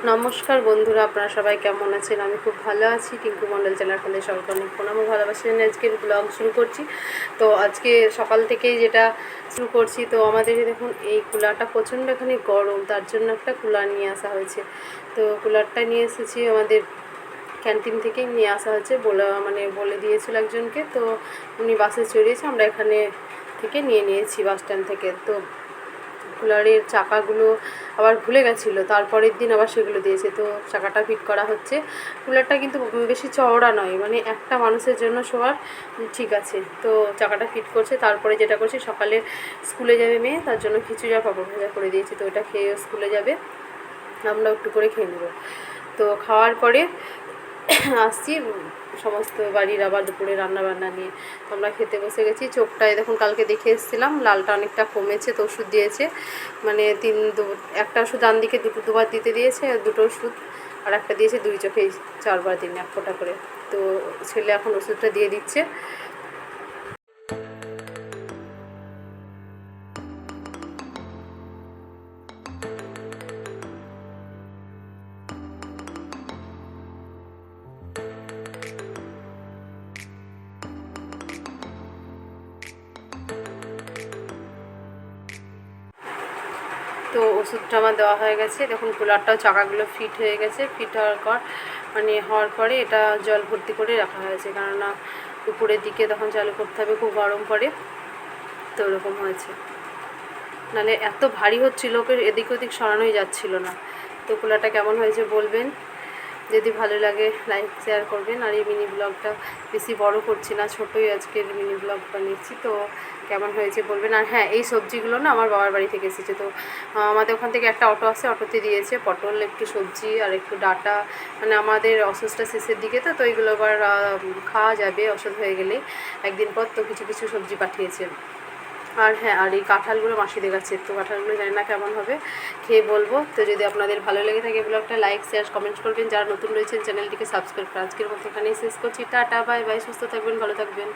নমস্কার বন্ধুরা, আপনারা সবাই কেমন আছেন? আমি খুব ভালো আছি। টিঙ্কু মণ্ডল চ্যানেল আপনাদের সবাইকে অনেক প্রণাম ও ভালোবাসা জানিয়ে আজকের ব্লগ শুরু করছি। তো আজকে সকাল থেকেই যেটা শুরু করছি, তো আমাদের দেখুন এই কুলারটা প্রচণ্ড এখানে গরম, তার জন্য একটা কুলার নিয়ে আসা হয়েছে। তো কুলারটা নিয়ে এসেছি আমাদের ক্যান্টিন থেকেই নিয়ে আসা হয়েছে, বলে দিয়েছিল একজনকে। তো উনি বাসে চড়িয়েছে, আমরা এখানে থেকে নিয়েছি বাস স্ট্যান্ড থেকে। তো কুলারের চাকাগুলো আবার ভুলে গেছিলো, তারপরের দিন আবার সেগুলো দিয়েছে। তো চাকাটা ফিট করা হচ্ছে। কুলারটা কিন্তু বেশি চওড়া নয়, মানে একটা মানুষের জন্য শোয়ার ঠিক আছে। তো চাকাটা ফিট করছে। তারপরে যেটা করছি, সকালে স্কুলে যাবে মেয়ে, তার জন্য খিচুড়ি আর পাঁপড় ভাজা করে দিয়েছি। তো ওটা খেয়ে স্কুলে যাবে, আমরা একটু করে খেয়ে নেবো। তো খাওয়ার পরে আসছি সমস্ত বাড়ির আবার দুপুরে রান্নাবান্না নিয়ে। তো আমরা খেতে বসে গেছি। চোখটায় দেখুন কালকে দেখে এসেছিলাম, লালটা অনেকটা কমেছে, তো ওষুধ দিয়েছে। মানে একটা ওষুধ ডান দিকে দুবার দিতে দিয়েছে, আর দুটো ওষুধ আর একটা দিয়েছে দুই চোখেই 4বার দিন 1 ফোঁটা করে। তো ছেলে এখন ওষুধটা দিয়ে দিচ্ছে। তো ওষুধটা আমার দেওয়া হয়ে গেছে। দেখুন কুলারটাও চাকাগুলো ফিট হয়ে গেছে। ফিট হওয়ার পরে এটা জল ভর্তি করে রাখা হয়েছে, কেননা দুপুরের দিকে তখন চালু করতে হবে, খুব গরম পড়ে। তো ওরকম হয়েছে, নাহলে এত ভারী হচ্ছিল, ওকে এদিক ওদিক সরানোই যাচ্ছিল না। তো কুলারটা কেমন হয়েছে বলবেন, যদি ভালো লাগে লাইক শেয়ার করবেন। আর এই মিনি ব্লগটা বেশি বড় করছি না, ছোটোই আজকের মিনি ব্লগ বানিয়েছি। তো কেমন হয়েছে বলবেন। আর হ্যাঁ, এই সবজিগুলো না আমার বাবার বাড়ি থেকে এসেছে। তো আমাদের ওখান থেকে একটা অটো আসে, অটোতে দিয়েছে পটল, একটু সবজি আর একটু ডাঁটা। মানে আমাদের অসুস্থটা শেষের দিকে, তো এইগুলো আবার খাওয়া যাবে অসুস্থ হয়ে গেলেই একদিন পর। তো কিছু কিছু সবজি পাঠিয়েছে। আর হ্যাঁ, আর এই কাঁঠালগুলো মাসিদের কাছে, তো কাঁঠালগুলো জানি না কেমন হবে, খেয়ে বলবো। তো যদি আপনাদের ভালো লেগে থাকে ব্লগটা লাইক শেয়ার কমেন্ট করবেন। যারা নতুন রয়েছেন চ্যানেলটিকে সাবস্ক্রাইব করে। আজকের মতো এখানেই শেষ করছি। টাটা, বাই বাই, সুস্থ থাকবেন, ভালো থাকবেন।